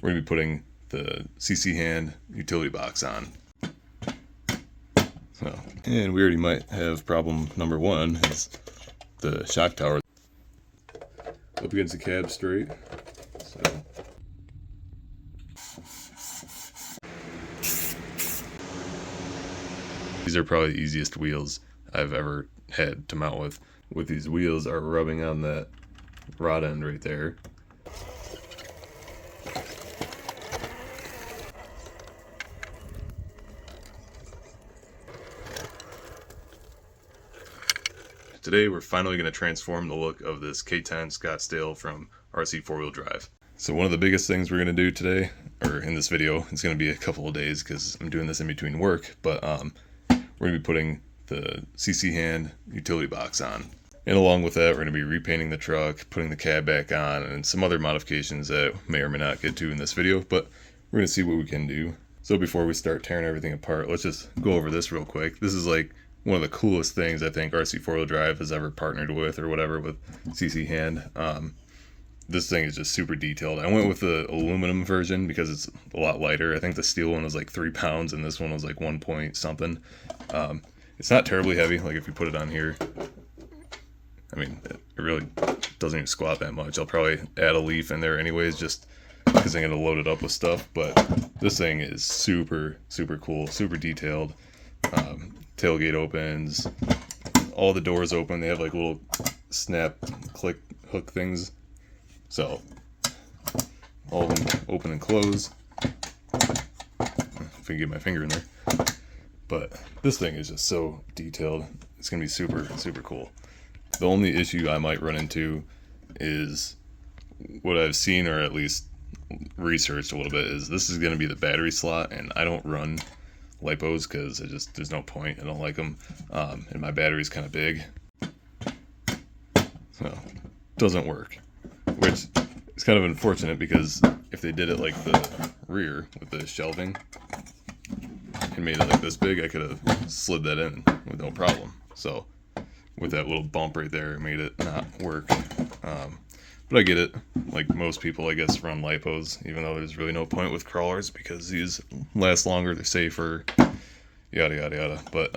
we're going to be putting the CCHAND Utility Box on. So, and we already might have problem number one is the shock tower. Up against the cab straight. So. These are probably the easiest wheels I've ever had to mount with. These wheels are rubbing on that rod end right there. Today we're finally going to transform the look of this K10 Scottsdale from RC4WD drive. So one of the biggest things we're going to do today, or in this video, it's going to be a couple of days because I'm doing this in between work, but we're going to be putting the CCHAND Utility Box on. And along with that, we're going to be repainting the truck, putting the cab back on, and some other modifications that may or may not get to in this video, but we're going to see what we can do. So before we start tearing everything apart, let's just go over this real quick. This is like one of the coolest things I think RC4WD drive has ever partnered with, or whatever, with CCHAND. This thing is just super detailed. I went with the aluminum version because it's a lot lighter. I think the steel one was like 3 pounds and this one was like 1 point something. It's not terribly heavy. Like if you put it on here, I mean, it really doesn't even squat that much. I'll probably add a leaf in there anyways, just because I'm going to load it up with stuff. But this thing is super, super cool, super detailed. Tailgate opens, all the doors open. They have like little snap click hook things, so all of them open and close. If I can get my finger in there. But this thing is just so detailed. It's gonna be super, super cool. The only issue I might run into is what I've seen, or at least researched a little bit, is this is gonna be the battery slot, and I don't run lipos because there's no point. I don't like them, and my battery's kind of big, so it doesn't work, which is kind of unfortunate because if they did it like the rear with the shelving and made it like this big, I could have slid that in with no problem. So with that little bump right there, it made it not work. But I get it. Like most people, I guess, run lipos, even though there's really no point with crawlers because these last longer, they're safer, yada yada yada. But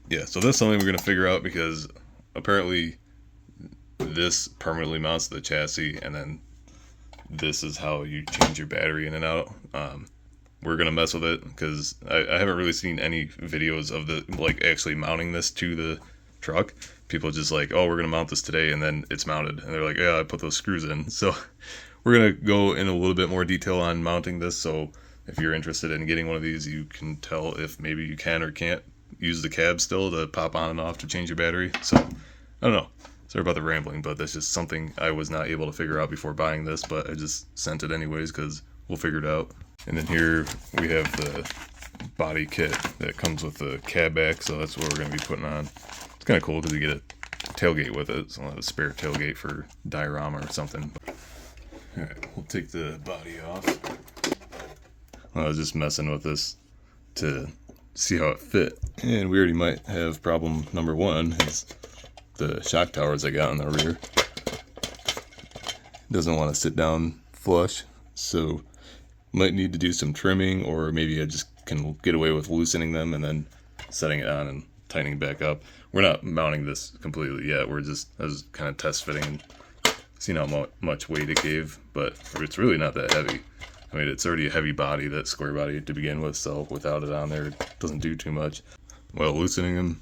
yeah, so that's something we're gonna figure out because apparently this permanently mounts to the chassis, and then this is how you change your battery in and out. We're gonna mess with it because I haven't really seen any videos of the like actually mounting this to the truck. People just like, oh, we're gonna mount this today, and then it's mounted, and they're like, yeah, I put those screws in. So we're gonna go in a little bit more detail on mounting this, so if you're interested in getting one of these, you can tell if maybe you can or can't use the cab still to pop on and off to change your battery. So I don't know, sorry about the rambling, but that's just something I was not able to figure out before buying this, but I just sent it anyways because we'll figure it out. And then here we have the body kit that comes with the cab back, so that's what we're going to be putting on. It's kind of cool because you get a tailgate with it, so I'll have a spare tailgate for diorama or something. Alright, we'll take the body off. I was just messing with this to see how it fit. And we already might have problem number one is the shock towers I got in the rear. It doesn't want to sit down flush, so might need to do some trimming, or maybe I just can get away with loosening them and then setting it on and tightening back up. We're not mounting this completely yet. I was kind of test fitting and seeing how much weight it gave, but it's really not that heavy. I mean, it's already a heavy body, that Squarebody to begin with, so without it on there, it doesn't do too much. Well, loosening them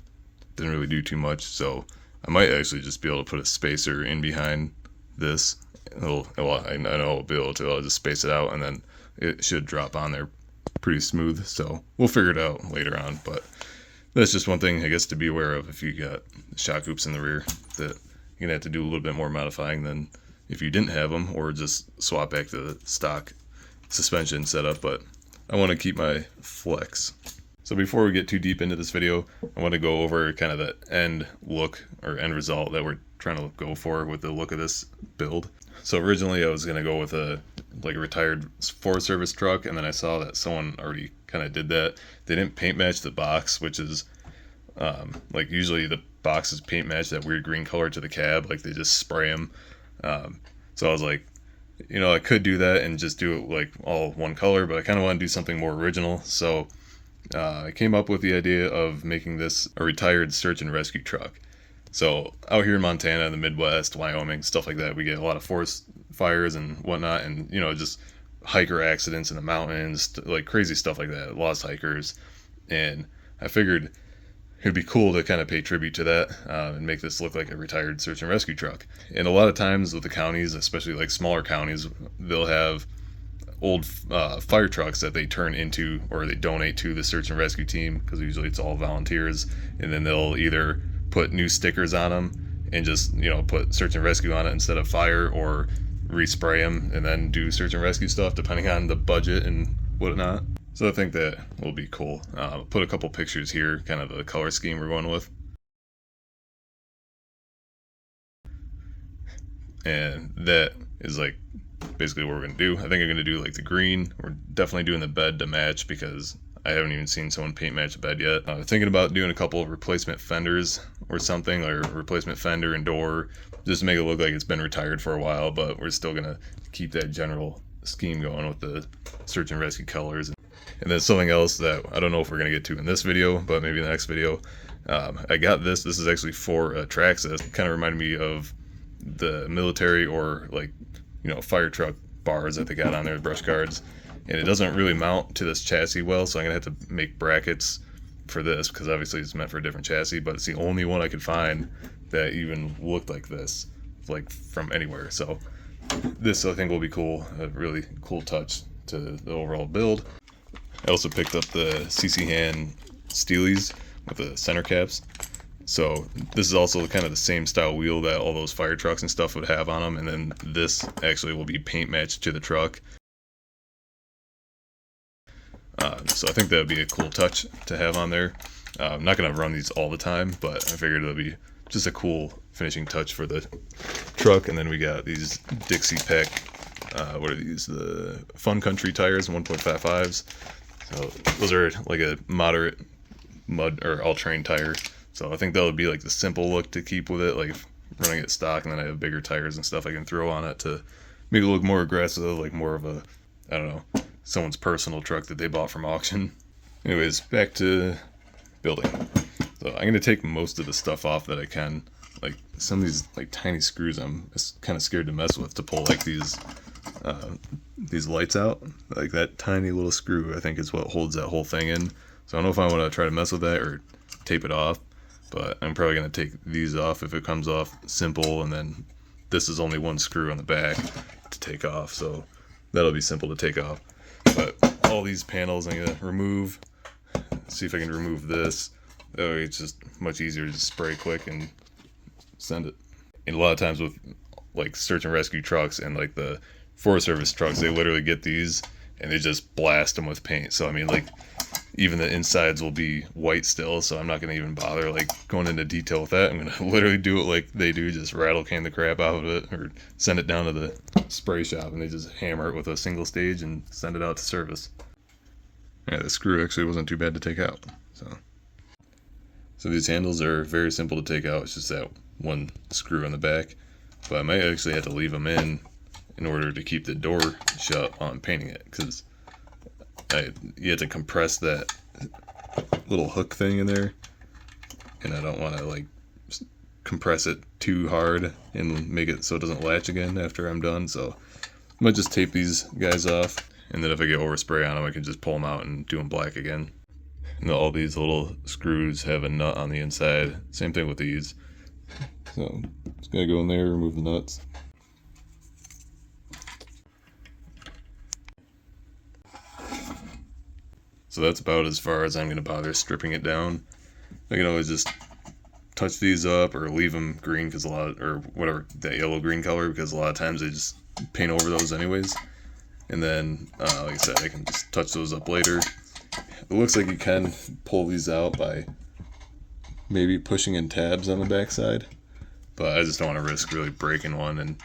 didn't really do too much, so I might actually just be able to put a spacer in behind this. I know I'll be able to. I'll just space it out, and then it should drop on there pretty smooth. So we'll figure it out later on, but that's just one thing I guess to be aware of if you got shock hoops in the rear, that you're gonna have to do a little bit more modifying than if you didn't have them, or just swap back to the stock suspension setup. But I want to keep my flex. So before we get too deep into this video, I want to go over kind of the end look or end result that we're trying to go for with the look of this build. So originally I was going to go with a retired Forest Service truck, and then I saw that someone already kind of did that. They didn't paint match the box, which is like usually the boxes paint match that weird green color to the cab, like they just spray them. So I was like, you know, I could do that and just do it like all one color, but I kind of want to do something more original. So I came up with the idea of making this a retired search and rescue truck. So out here in Montana, the Midwest, Wyoming, stuff like that, we get a lot of forest fires and whatnot, and you know, just hiker accidents in the mountains, like crazy stuff like that, lost hikers. And I figured it'd be cool to kind of pay tribute to that and make this look like a retired search and rescue truck. And a lot of times with the counties, especially like smaller counties, they'll have old fire trucks that they turn into or they donate to the search and rescue team, because usually it's all volunteers, and then they'll either put new stickers on them and just, you know, put search and rescue on it instead of fire, or respray them and then do search and rescue stuff depending on the budget and whatnot. So I think that will be cool. Put a couple pictures here, kind of the color scheme we're going with. And that is like basically what we're going to do. I think I'm going to do like the green. We're definitely doing the bed to match, because I haven't even seen someone paint match a bed yet. Thinking about doing a couple of replacement fenders or something, or replacement fender and door, just to make it look like it's been retired for a while, but we're still going to keep that general scheme going with the search and rescue colors. And then something else that I don't know if we're going to get to in this video, but maybe in the next video. I got this. This is actually for Traxxas. It kind of reminded me of the military or like, you know, fire truck bars that they got on there, brush guards. And it doesn't really mount to this chassis well, so I'm going to have to make brackets for this, because obviously it's meant for a different chassis, but it's the only one I could find that even looked like this, like from anywhere. So this I think will be cool, a really cool touch to the overall build. I also picked up the CCHAND Steelies with the center caps. So this is also kind of the same style wheel that all those fire trucks and stuff would have on them, and then this actually will be paint matched to the truck. So I think that would be a cool touch to have on there. I'm not going to run these all the time, but I figured it would be just a cool finishing touch for the truck. And then we got these Dixie Pack, what are these? The Fun Country tires, 1.55s. So those are like a moderate mud or all-terrain tire. So I think that would be like the simple look to keep with it, like running it stock, and then I have bigger tires and stuff I can throw on it to make it look more aggressive, like more of a, I don't know, someone's personal truck that they bought from auction. Anyways, back to building. So I'm going to take most of the stuff off that I can. Like some of these like tiny screws I'm kind of scared to mess with, to pull like these lights out. Like that tiny little screw I think is what holds that whole thing in. So I don't know if I want to try to mess with that or tape it off, but I'm probably going to take these off if it comes off simple, and then this is only one screw on the back to take off, so that'll be simple to take off. But all these panels I'm going to remove. See if I can remove this. That way it's just much easier to just spray quick and send it. And a lot of times with like search and rescue trucks and like the Forest Service trucks, they literally get these and they just blast them with paint. So I mean, like even the insides will be white still, so I'm not going to even bother like going into detail with that. I'm going to literally do it like they do, just rattle can the crap out of it, or send it down to the spray shop and they just hammer it with a single stage and send it out to service. Yeah, the screw actually wasn't too bad to take out. So these handles are very simple to take out. It's just that one screw on the back, but I might actually have to leave them in order to keep the door shut while I'm painting it, because you have to compress that little hook thing in there, and I don't want to like compress it too hard and make it so it doesn't latch again after I'm done. So I might just tape these guys off, and then if I get overspray on them, I can just pull them out and do them black again. And all these little screws have a nut on the inside. Same thing with these. So just gotta go in there, remove the nuts. So that's about as far as I'm going to bother stripping it down. I can always just touch these up or leave them green, because a lot, or whatever, that yellow green color, because a lot of times they just paint over those anyways. And then, like I said, I can just touch those up later. It looks like you can pull these out by maybe pushing in tabs on the backside, but I just don't want to risk really breaking one, and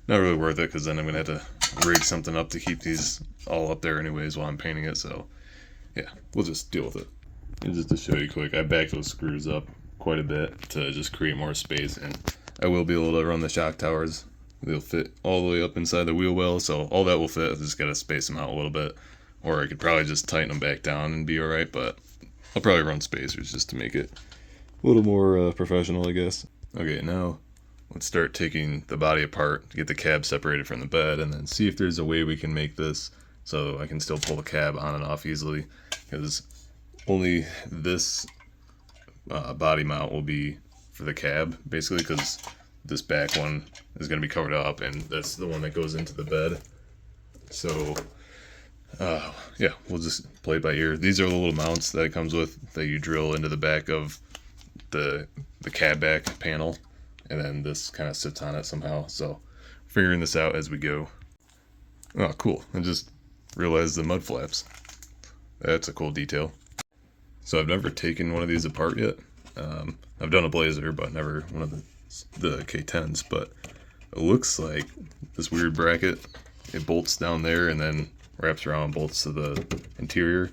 not really worth it, because then I'm going to have to rig something up to keep these all up there anyways while I'm painting it. So yeah, we'll just deal with it. And just to show you quick, I backed those screws up quite a bit to just create more space, and I will be able to run the shock towers they'll fit all the way up inside the wheel well, so all that will fit. I just gotta space them out a little bit, or I could probably just tighten them back down and be alright, but I'll probably run spacers just to make it a little more professional, I guess. Okay, now let's start taking the body apart to get the cab separated from the bed, and then see if there's a way we can make this so I can still pull the cab on and off easily, because only this body mount will be for the cab, basically, because this back one is going to be covered up, and that's the one that goes into the bed. So yeah, we'll just play it by ear. These are the little mounts that it comes with that you drill into the back of the cab back panel, and then this kind of sits on it somehow. So figuring this out as we go. Oh, cool. I just realized the mud flaps. That's a cool detail. So I've never taken one of these apart yet. I've done a Blazer, but never one of the K10s. But it looks like this weird bracket. It bolts down there and then wraps around, bolts to the interior,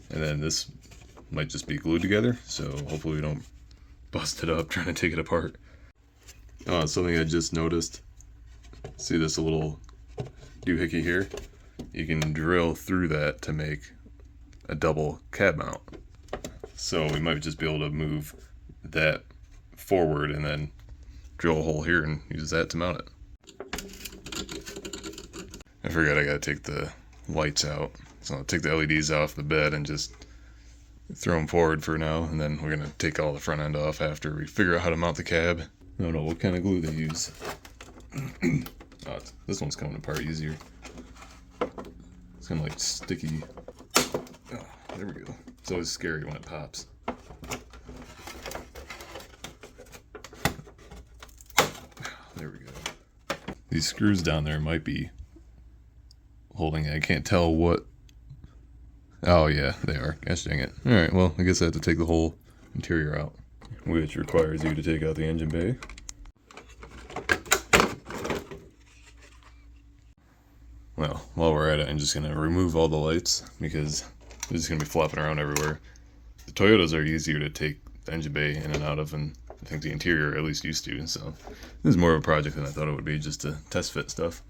and then this might just be glued together. So hopefully we don't bust it up trying to take it apart. Something I just noticed. See this little doohickey here? You can drill through that to make a double cab mount. So we might just be able to move that forward and then drill a hole here and use that to mount it. I forgot I gotta take the lights out. So I'll take the LEDs off the bed and just throw them forward for now, and then we're gonna take all the front end off after we figure out how to mount the cab. I don't know what kind of glue they use. Oh, this one's coming apart easier. It's kind of like sticky. Oh, there we go. It's always scary when it pops. There we go. These screws down there might be holding it. I can't tell what. Oh yeah, they are. Gosh dang it. Alright, well, I guess I have to take the whole interior out, which requires you to take out the engine bay. Well, while we're at it, I'm just going to remove all the lights because they're just going to be flopping around everywhere. The Toyotas are easier to take the engine bay in and out of, and I think the interior at least used to, so this is more of a project than I thought it would be, just to test fit stuff.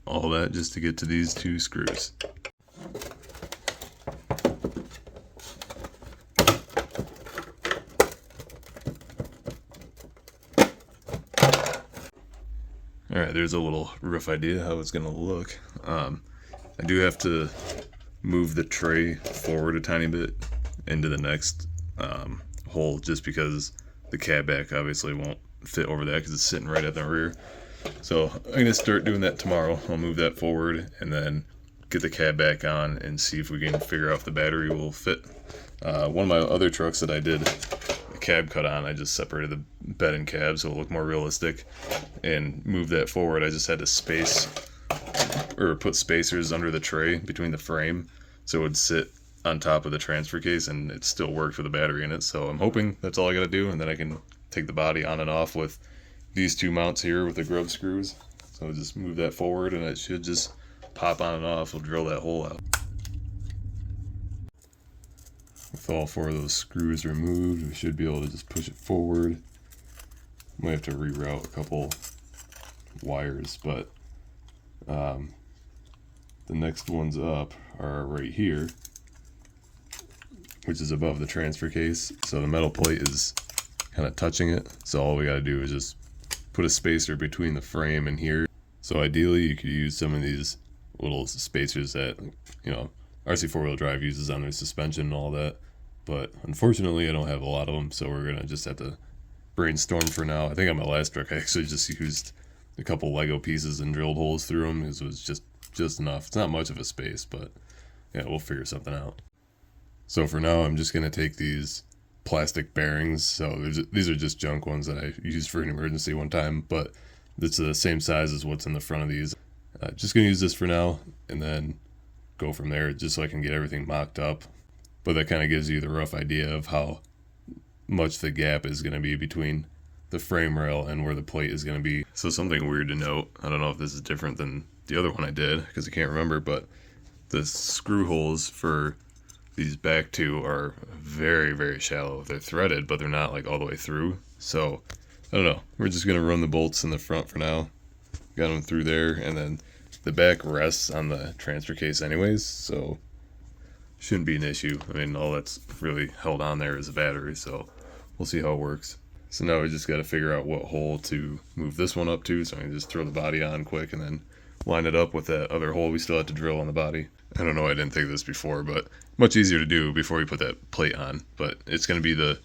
All that just to get to these two screws. Alright, there's a little rough idea how it's going to look. I do have to move the tray forward a tiny bit into the next hole, just because the cab back obviously won't fit over that because it's sitting right at the rear. So I'm going to start doing that tomorrow. I'll move that forward and then get the cab back on and see if we can figure out if the battery will fit. One of my other trucks that I did the cab cut on, I just separated the bed and cab so it'll look more realistic and move that forward. I just had to space or put spacers under the tray between the frame so it would sit on top of the transfer case, and it still worked with the battery in it. So I'm hoping that's all I got to do, and then I can take the body on and off with these two mounts here with the grub screws. So I'll just move that forward and it should just pop on and off. We'll drill that hole out. With all four of those screws removed, we should be able to just push it forward. Might have to reroute a couple wires, but the next ones up are right here, which is above the transfer case. So the metal plate is kind of touching it. So all we got to do is just put a spacer between the frame and here. So ideally you could use some of these little spacers that, you know, RC4WD drive uses on their suspension and all that. But unfortunately I don't have a lot of them, so we're going to just have to brainstorm for now. I think on my last truck I actually just used a couple Lego pieces and drilled holes through them because it was just enough. It's not much of a space, but yeah, we'll figure something out. So for now I'm just going to take these plastic bearings. So these are just junk ones that I used for an emergency one time, but it's the same size as what's in the front of these. Just going to use this for now and then go from there, just so I can get everything mocked up. But that kind of gives you the rough idea of how much the gap is going to be between the frame rail and where the plate is going to be. So something weird to note, I don't know if this is different than the other one I did because I can't remember, but the screw holes for these back two are very, very shallow. They're threaded, but they're not like all the way through. So I don't know, we're just gonna run the bolts in the front for now. Got them through there, and then the back rests on the transfer case anyways, so shouldn't be an issue. I mean, all that's really held on there is a battery, so we'll see how it works. So now we just got to figure out what hole to move this one up to, so I can just throw the body on quick and then line it up with that other hole we still have to drill on the body. I don't know, I didn't think of this before, but much easier to do before we put that plate on. But it's going to be the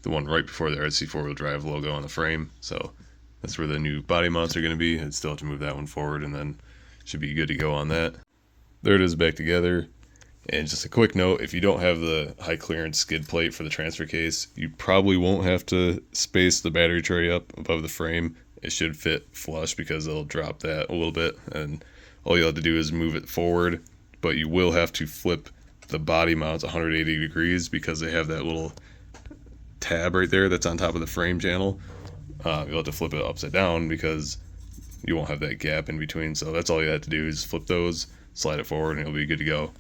one right before the RC4WD logo on the frame, so that's where the new body mounts are going to be. I'd still have to move that one forward, and then should be good to go on that. There it is back together. And just a quick note, if you don't have the high clearance skid plate for the transfer case, you probably won't have to space the battery tray up above the frame. It should fit flush because it'll drop that a little bit, and all you'll have to do is move it forward, but you will have to flip the body mounts 180 degrees because they have that little tab right there that's on top of the frame channel. You'll have to flip it upside down because you won't have that gap in between. So that's all you have to do is flip those, slide it forward, and it'll be good to go.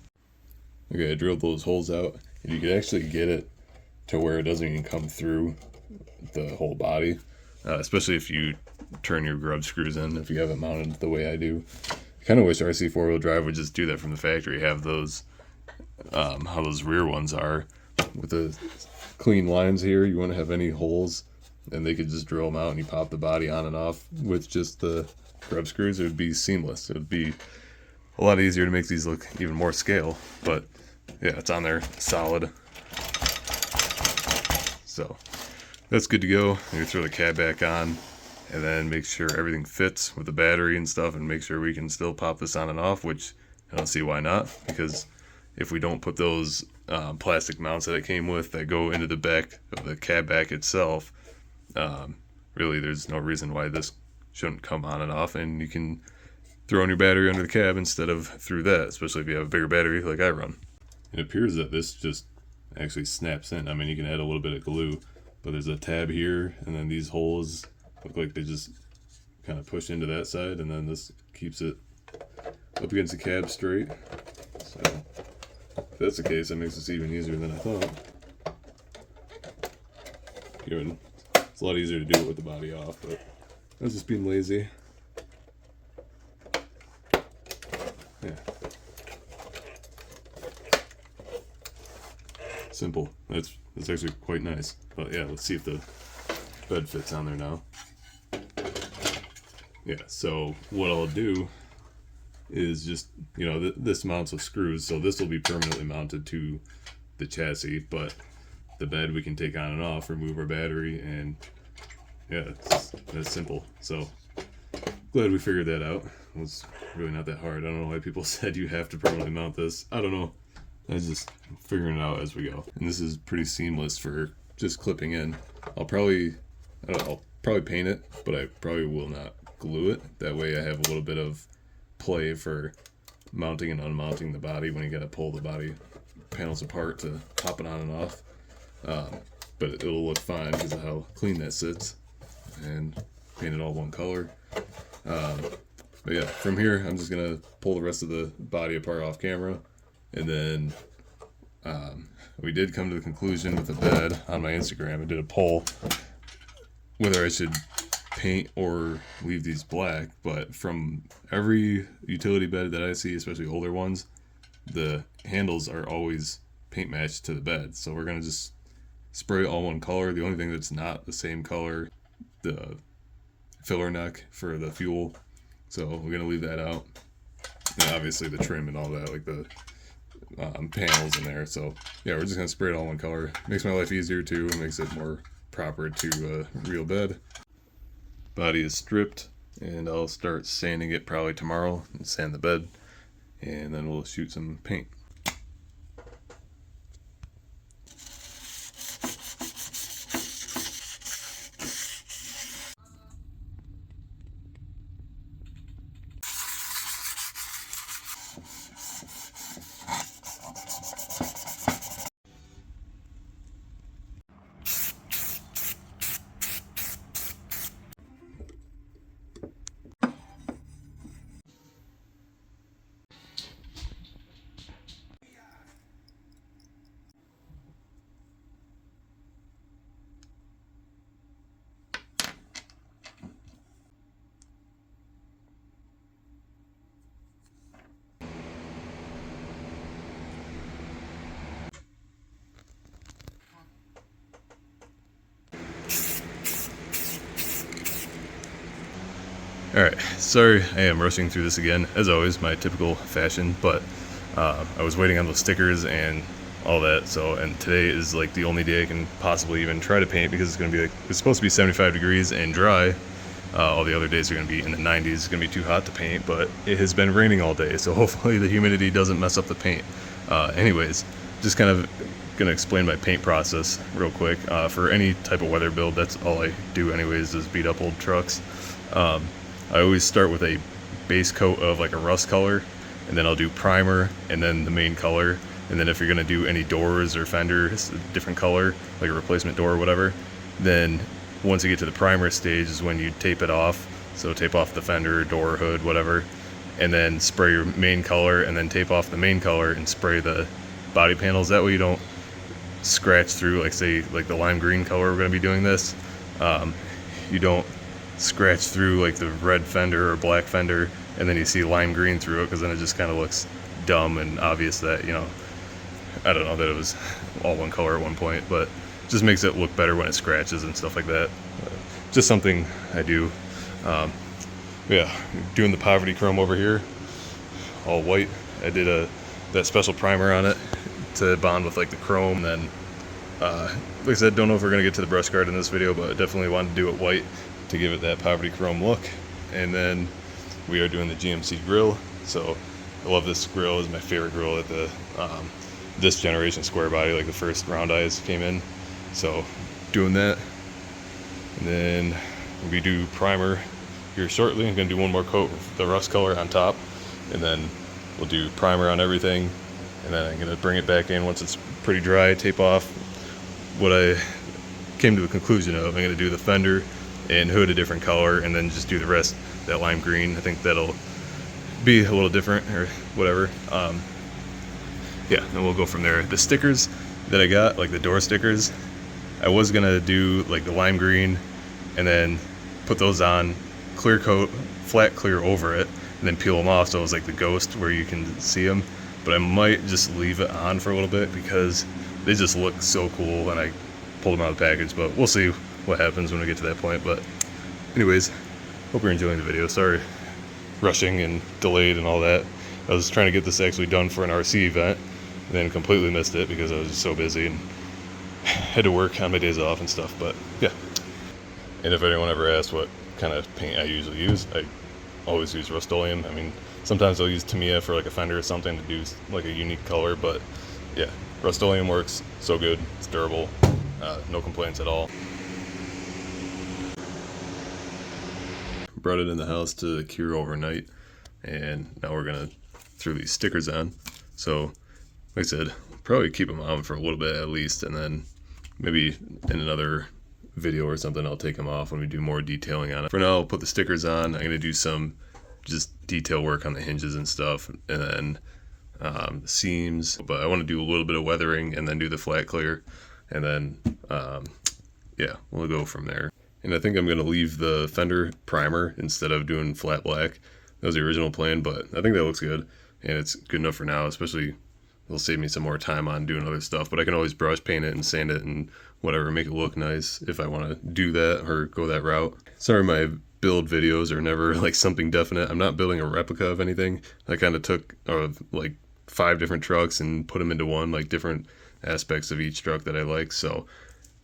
Okay, I drilled those holes out, and you can actually get it to where it doesn't even come through the whole body, especially if you turn your grub screws in, if you have it mounted the way I do. I kind of wish RC4WD would just do that from the factory, have those, how those rear ones are, with the clean lines here. You wouldn't have any holes, and they could just drill them out and you pop the body on and off with just the grub screws. It would be seamless. It would be a lot easier to make these look even more scale, but yeah, it's on there solid. So that's good to go. You throw the cab back on and then make sure everything fits with the battery and stuff, and make sure we can still pop this on and off, which I don't see why not, because if we don't put those plastic mounts that it came with that go into the back of the cab back itself, really there's no reason why this shouldn't come on and off, and you can throw in your battery under the cab instead of through that, especially if you have a bigger battery like I run. It appears that this just actually snaps in. I mean, you can add a little bit of glue, but there's a tab here, and then these holes look like they just kind of push into that side, and then this keeps it up against the cab straight. So if that's the case, that makes this even easier than I thought. It's a lot easier to do it with the body off, but I was just being lazy. Yeah. Simple. That's actually quite nice. But yeah, let's see if the bed fits on there now. Yeah, so what I'll do is just, this mounts with screws, so this will be permanently mounted to the chassis, but the bed we can take on and off, remove our battery, and yeah, that's simple. So glad we figured that out. It was really not that hard. I don't know why people said you have to permanently mount this. I don't know. I was just figuring it out as we go. And this is pretty seamless for just clipping in. I'll probably paint it, but I probably will not glue it. That way I have a little bit of play for mounting and unmounting the body when you gotta pull the body panels apart to pop it on and off. But it'll look fine because of how clean that sits, and paint it all one color. But yeah, from here I'm just gonna pull the rest of the body apart off camera, and then we did come to the conclusion with the bed on my Instagram. I did a poll whether I should paint or leave these black, but from every utility bed that I see, especially older ones, the handles are always paint matched to the bed. So we're gonna just spray all one color. The only thing that's not the same color, the filler neck for the fuel. So we're gonna leave that out. And obviously the trim and all that, like the panels in there. So yeah, we're just gonna spray it all one color. Makes my life easier too, and makes it more proper to a real bed. Body is stripped, and I'll start sanding it probably tomorrow and sand the bed, and then we'll shoot some paint. Alright, sorry I am rushing through this again, as always, my typical fashion, but I was waiting on those stickers and all that, so, and today is like the only day I can possibly even try to paint because it's going to be like, it's supposed to be 75 degrees and dry. All the other days are going to be in the 90s. It's going to be too hot to paint, but it has been raining all day, so hopefully the humidity doesn't mess up the paint. Anyways, just kind of going to explain my paint process real quick. For any type of weather build, that's all I do anyways, is beat up old trucks. I always start with a base coat of like a rust color, and then I'll do primer, and then the main color, and then if you're going to do any doors or fenders, a different color, like a replacement door or whatever, then once you get to the primer stage is when you tape it off. So tape off the fender, door, hood, whatever, and then spray your main color, and then tape off the main color and spray the body panels. That way you don't scratch through, like say like the lime green color we're going to be doing this. You don't scratch through like the red fender or black fender and then you see lime green through it, because then it just kind of looks dumb and obvious that, you know, I don't know, that it was all one color at one point, but just makes it look better when it scratches and stuff like that. Just something I do. Yeah, doing the poverty chrome over here, all white. I did that special primer on it to bond with like the chrome. Then like I said, don't know if we're gonna get to the brush guard in this video, but I definitely wanted to do it white to give it that poverty chrome look. And then we are doing the GMC grill. So I love this grill. Is my favorite grill at the this generation Squarebody, like the first round eyes came in. So doing that, and then we do primer here shortly. I'm gonna do one more coat of the rust color on top, and then we'll do primer on everything, and then I'm gonna bring it back in once it's pretty dry, tape off. What I came to the conclusion of, I'm gonna do the fender and hood a different color, and then just do the rest that lime green. I think that'll be a little different or whatever. Yeah, and we'll go from there. The stickers that I got, like the door stickers, I was gonna do like the lime green and then put those on, clear coat, flat clear over it, and then peel them off so it was like the ghost where you can see them. But I might just leave it on for a little bit because they just look so cool when I pulled them out of the package. But we'll see what happens when we get to that point. But anyways, hope you're enjoying the video. Sorry, rushing and delayed and all that. I was trying to get this actually done for an RC event, and then completely missed it because I was just so busy and had to work on my days off and stuff. But yeah. And if anyone ever asks what kind of paint I usually use, I always use Rust-Oleum. I mean, sometimes I'll use Tamiya for like a fender or something to do like a unique color, but yeah, Rust-Oleum works so good. It's durable. No complaints at all. Brought it in the house to cure overnight, and now we're gonna throw these stickers on. So like I said, probably keep them on for a little bit at least, and then maybe in another video or something I'll take them off when we do more detailing on it. For now, I'll put the stickers on. I'm gonna do some just detail work on the hinges and stuff, and then seams, but I want to do a little bit of weathering and then do the flat clear, and then yeah, we'll go from there. And I think I'm gonna leave the fender primer instead of doing flat black. That was the original plan, but I think that looks good, and it's good enough for now. Especially it'll save me some more time on doing other stuff, but I can always brush paint it and sand it and whatever, make it look nice if I want to do that or go that route. Sorry, my build videos are never like something definite. I'm not building a replica of anything. I kind of took like 5 different trucks and put them into one, like different aspects of each truck that I like. So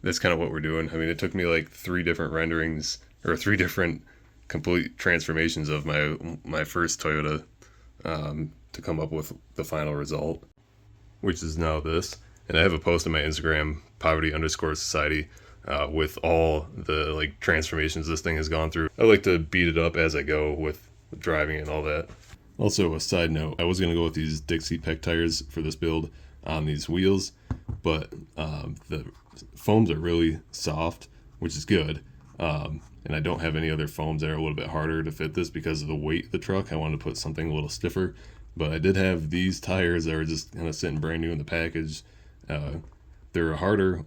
that's kind of what we're doing. I mean, it took me like 3 different renderings or 3 different complete transformations of my first Toyota to come up with the final result, which is now this. And I have a post on my Instagram, poverty_society, with all the like transformations this thing has gone through. I like to beat it up as I go with driving and all that. Also, a side note, I was going to go with these Dixie Peck tires for this build on these wheels, but the foams are really soft, which is good. And I don't have any other foams that are a little bit harder to fit this because of the weight of the truck. I wanted to put something a little stiffer, but I did have these tires that are just kind of sitting brand new in the package. They're a harder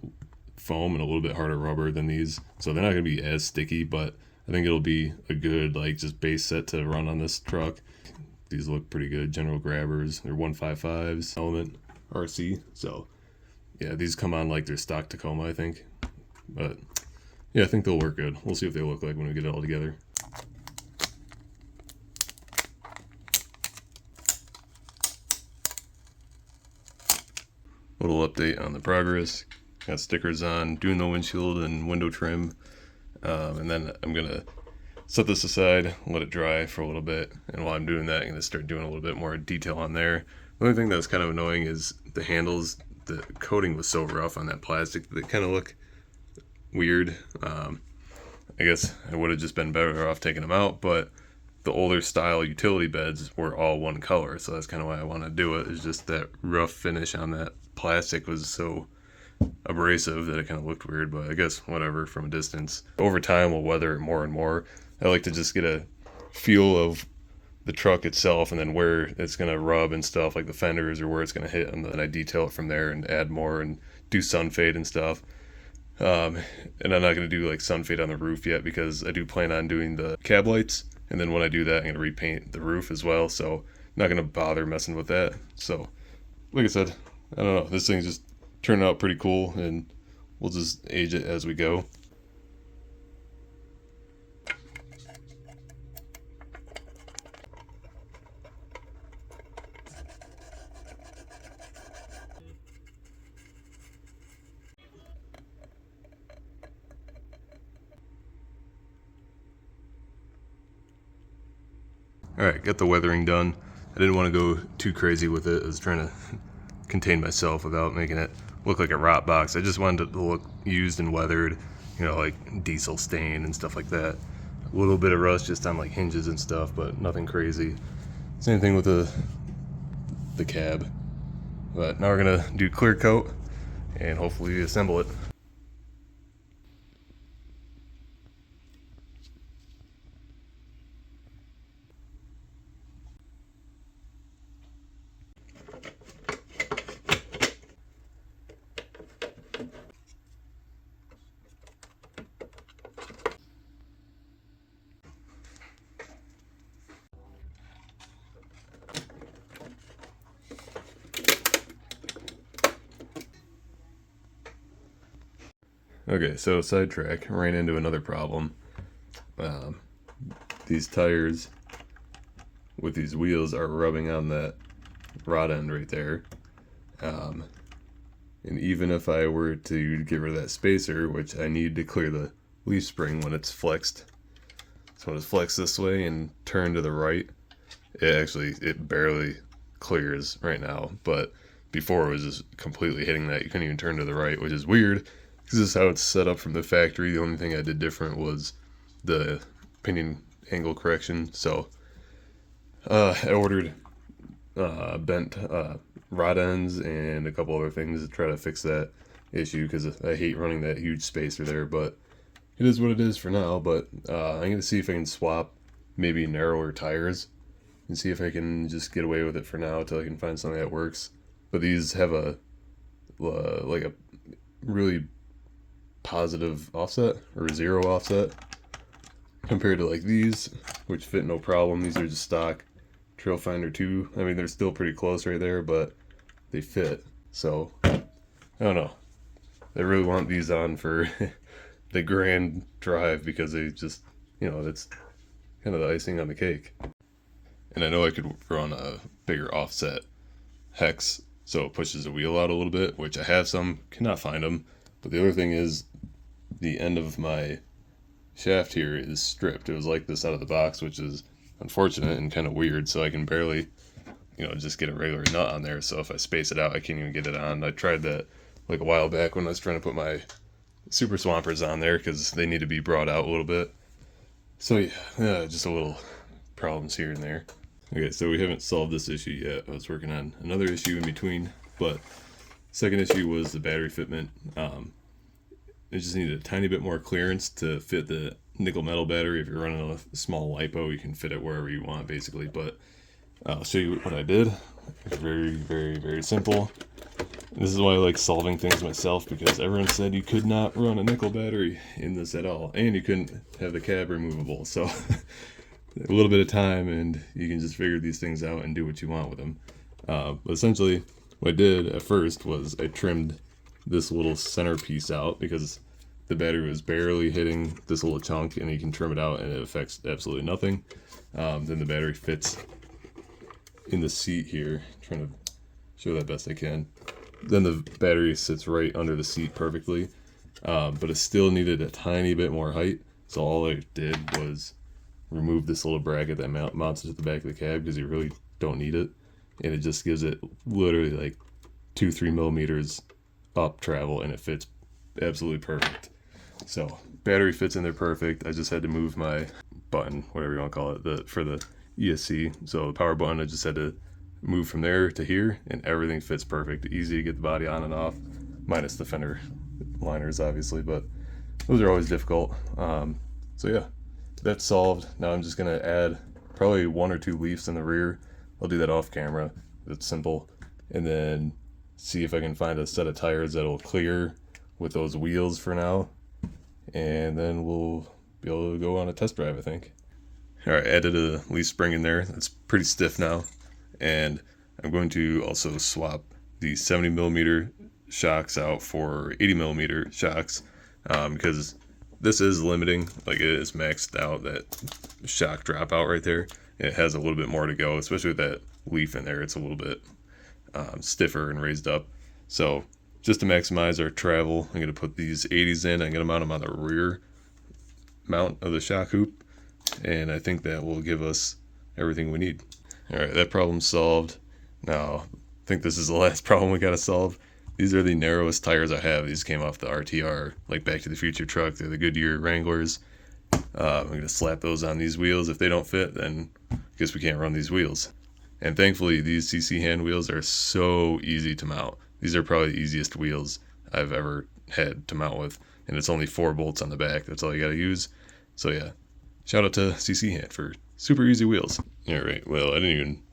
foam and a little bit harder rubber than these, so they're not going to be as sticky, but I think it'll be a good like just base set to run on this truck. These look pretty good. General Grabbers. They're 155s Element RC. So yeah, these come on like they're stock Tacoma, I think. But yeah, I think they'll work good. We'll see what they look like when we get it all together. little update on the progress. Got stickers on, doing the windshield and window trim, and then I'm gonna set this aside, let it dry for a little bit, and while I'm doing that, I'm gonna start doing a little bit more detail on there. The only thing that's kind of annoying is the handles. The coating was so rough on that plastic that they kind of look weird. I guess I would have just been better off taking them out, but the older style utility beds were all one color, so that's kind of why I want to do it. Is just that rough finish on that plastic was so abrasive that it kind of looked weird, but I guess whatever from a distance. Over time we'll weather it more and more. I like to just get a feel of the truck itself and then where it's going to rub and stuff, like the fenders or where it's going to hit, and then I detail it from there and add more and do sun fade and stuff. And I'm not going to do like sun fade on the roof yet because I do plan on doing the cab lights, and then when I do that I'm going to repaint the roof as well, so I'm not going to bother messing with that. So like I said, I don't know, this thing's just turned out pretty cool, and we'll just age it as we go. Alright, got the weathering done. I didn't want to go too crazy with it. I was trying to contain myself without making it look like a rot box. I just wanted it to look used and weathered, you know, like diesel stain and stuff like that. A little bit of rust just on like hinges and stuff, but nothing crazy. Same thing with the cab. But now we're gonna do clear coat and hopefully assemble it. Okay, so sidetrack, ran into another problem. These tires with these wheels are rubbing on that rod end right there. And even if I were to get rid of that spacer, which I need to clear the leaf spring when it's flexed. So when it's flexed this way and turned to the right, it barely clears right now. But before it was just completely hitting that. You couldn't even turn to the right, which is weird. This is how it's set up from the factory. The only thing I did different was the pinion angle correction. So I ordered bent rod ends and a couple other things to try to fix that issue, because I hate running that huge spacer there, but it is what it is for now. But I'm going to see if I can swap maybe narrower tires and see if I can just get away with it for now until I can find something that works. But these have a like a really positive offset or zero offset compared to like these, which fit no problem. These are just stock Trailfinder 2. I mean, they're still pretty close right there, but they fit. So I don't know, I really want these on for the grand drive, because they just, you know, that's kind of the icing on the cake. And I know I could run a bigger offset hex so it pushes the wheel out a little bit, which I have some, cannot find them. But the other thing is, the end of my shaft here is stripped. It was like this out of the box, which is unfortunate and kind of weird. So I can barely, you know, just get a regular nut on there. So if I space it out, I can't even get it on. I tried that like a while back when I was trying to put my Super Swampers on there, because they need to be brought out a little bit. So yeah, just a little problems here and there. Okay, so we haven't solved this issue yet. I was working on another issue in between, but second issue was the battery fitment. It just needed a tiny bit more clearance to fit the nickel metal battery. If you're running a small LiPo, you can fit it wherever you want, basically. But I'll show you what I did. It's very, very, very simple. This is why I like solving things myself, because everyone said you could not run a nickel battery in this at all, and you couldn't have the cab removable. So a little bit of time and you can just figure these things out and do what you want with them. But essentially what I did at first was I trimmed this little center piece out, because the battery was barely hitting this little chunk, and you can trim it out and it affects absolutely nothing. Then the battery fits in the seat here. I'm trying to show that best I can. then the battery sits right under the seat perfectly, but it still needed a tiny bit more height. So all I did was remove this little bracket that mounts it to the back of the cab, because you really don't need it, and it just gives it literally like 2-3 millimeters up travel, and it fits absolutely perfect. So battery fits in there perfect. I just had to move my button, whatever you want to call it, for the ESC. So the power button, I just had to move from there to here, and everything fits perfect. Easy to get the body on and off, minus the fender liners obviously, but those are always difficult. So yeah, that's solved. Now I'm just gonna add probably 1 or 2 leafs in the rear. I'll do that off camera. It's simple. And then see if I can find a set of tires that'll clear with those wheels for now, and then we'll be able to go on a test drive, I think. All right, added a leaf spring in there. It's pretty stiff now, and I'm going to also swap the 70 millimeter shocks out for 80 millimeter shocks, because this is limiting. Like, it is maxed out, that shock dropout right there. It has a little bit more to go, especially with that leaf in there. It's a little bit stiffer and raised up. So just to maximize our travel, I'm going to put these 80s in. I'm going to mount them on the rear mount of the shock hoop, and I think that will give us everything we need. All right, that problem's solved. Now, I think this is the last problem we got to solve. These are the narrowest tires I have. These came off the RTR, like Back to the Future truck. They're the Goodyear Wranglers. I'm going to slap those on these wheels. If they don't fit, then I guess we can't run these wheels. And thankfully, these CCHAND wheels are so easy to mount. These are probably the easiest wheels I've ever had to mount with. And it's only 4 bolts on the back. That's all you got to use. So yeah, shout out to CCHAND for super easy wheels. All right, well, I didn't even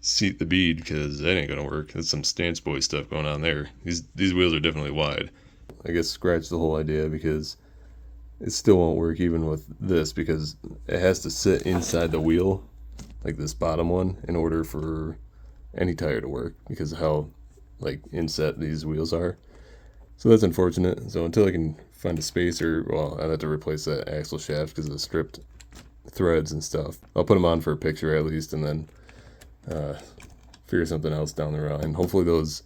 seat the bead because that ain't going to work. There's some stance boy stuff going on there. These wheels are definitely wide. I guess scratch the whole idea, because it still won't work even with this, because it has to sit inside the wheel, like this bottom one, in order for any tire to work, because of how like inset these wheels are. So that's unfortunate. So until I can find a spacer, well, I'd have to replace that axle shaft because of the stripped threads and stuff. I'll put them on for a picture at least, and then figure something else down the road. And hopefully those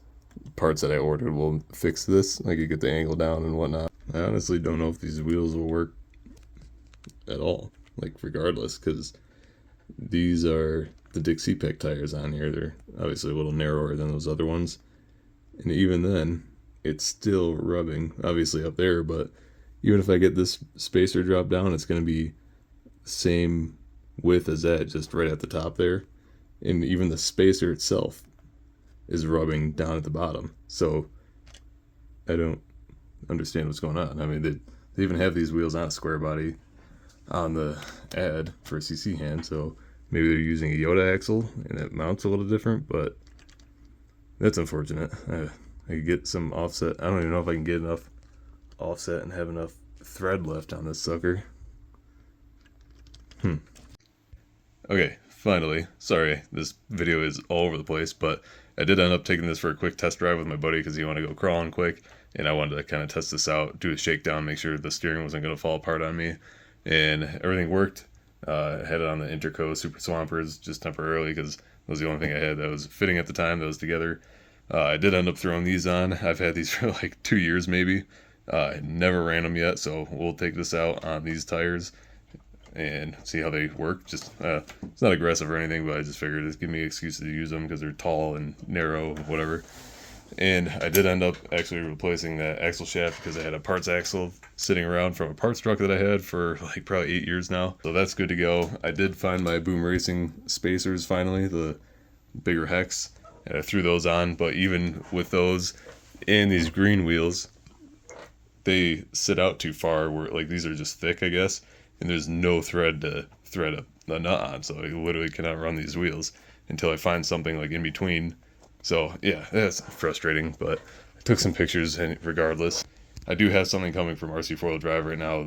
parts that I ordered will fix this. I could get the angle down and whatnot. I honestly don't know if these wheels will work at all, like regardless, because these are the Dixie Pick tires on here. They're obviously a little narrower than those other ones, and even then it's still rubbing obviously up there. But even if I get this spacer drop down, it's going to be the same width as that, just right at the top there, and even the spacer itself is rubbing down at the bottom. So I don't understand what's going on. I mean, they even have these wheels on a Squarebody on the ad for CCHAND, so maybe they're using a Yoda axle and it mounts a little different, but that's unfortunate. I could get some offset. I don't even know if I can get enough offset and have enough thread left on this sucker. Okay, finally. Sorry, this video is all over the place, but I did end up taking this for a quick test drive with my buddy because he wanted to go crawling quick, and I wanted to kind of test this out, do a shakedown, make sure the steering wasn't going to fall apart on me, and everything worked. I had it on the Interco Super Swampers just temporarily because that was the only thing I had that was fitting at the time that was together. I did end up throwing these on. I've had these for like 2 years maybe. I never ran them yet, so we'll take this out on these tires and see how they work. Just it's not aggressive or anything, but I just figured it'd give me an excuse to use them because they're tall and narrow, whatever. And I did end up actually replacing that axle shaft because I had a parts axle sitting around from a parts truck that I had for like probably 8 years now. So that's good to go. I did find my Boom Racing spacers finally, the bigger hex, and I threw those on. But even with those and these green wheels, they sit out too far. Where like these are just thick, I guess, and there's no thread to thread a nut on. So I literally cannot run these wheels until I find something like in between. So yeah, that's frustrating, but I took some pictures and regardless. I do have something coming from RC4WD right now.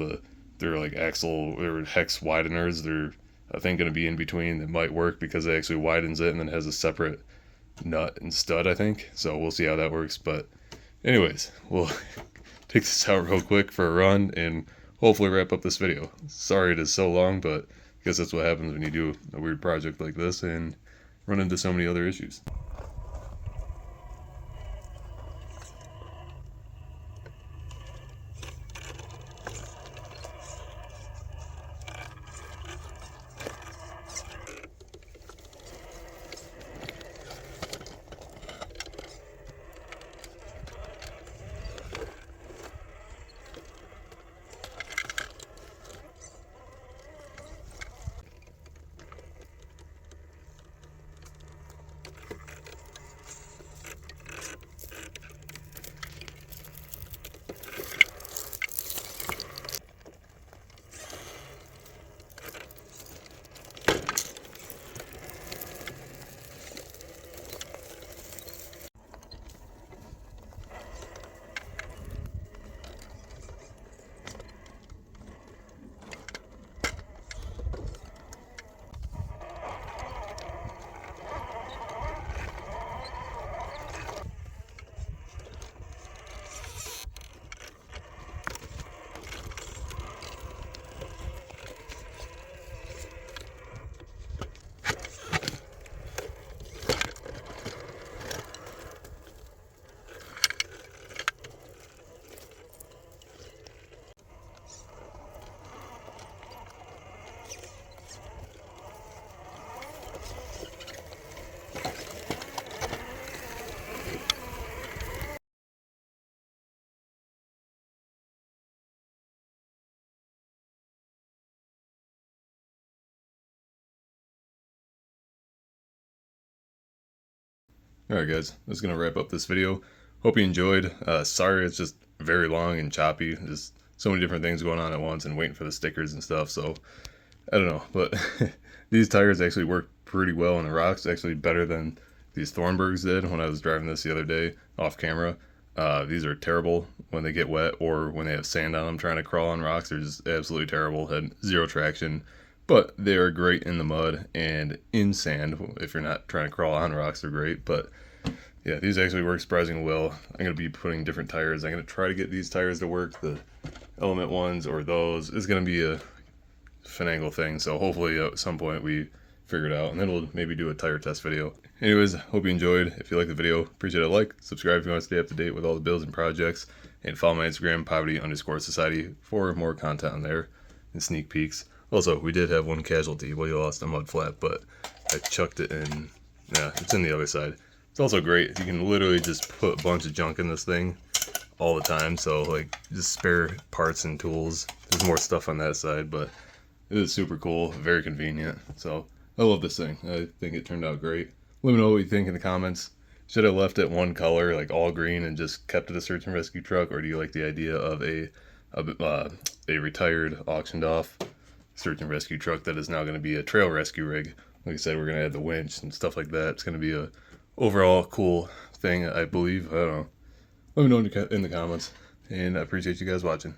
They're like they're hex wideners. They're, I think, going to be in between. That might work because it actually widens it and then has a separate nut and stud, I think. So we'll see how that works. But anyways, we'll take this out real quick for a run and hopefully wrap up this video. Sorry it is so long, but I guess that's what happens when you do a weird project like this and run into so many other issues. Alright guys, that's going to wrap up this video. Hope you enjoyed. Sorry it's just very long and choppy. Just so many different things going on at once and waiting for the stickers and stuff. So, I don't know. But these tires actually work pretty well on the rocks. Actually better than these Thornburgs did when I was driving this the other day off camera. These are terrible when they get wet or when they have sand on them trying to crawl on rocks. They're just absolutely terrible. Had zero traction. But they are great in the mud and in sand. If you're not trying to crawl on rocks, they're great. But yeah, these actually work surprisingly well. I'm going to be putting different tires. I'm going to try to get these tires to work. The Element ones or those is going to be a finagle thing. So hopefully at some point we figure it out. And then we'll maybe do a tire test video. Anyways, hope you enjoyed. If you like the video, appreciate a like. Subscribe if you want to stay up to date with all the builds and projects. And follow my Instagram, poverty_society, for more content on there and sneak peeks. Also, we did have one casualty. We lost a mud flat, but I chucked it in. Yeah, it's in the other side. It's also great. You can literally just put a bunch of junk in this thing all the time. So, like, just spare parts and tools. There's more stuff on that side, but it is super cool. Very convenient. So, I love this thing. I think it turned out great. Let me know what you think in the comments. Should I have left it one color, like all green, and just kept it a search and rescue truck? Or do you like the idea of a retired, auctioned off search and rescue truck that is now going to be a trail rescue rig? Like I said, we're going to add the winch and stuff like that. It's going to be a overall cool thing, I believe. I don't know. Let me know in the comments, and I appreciate you guys watching.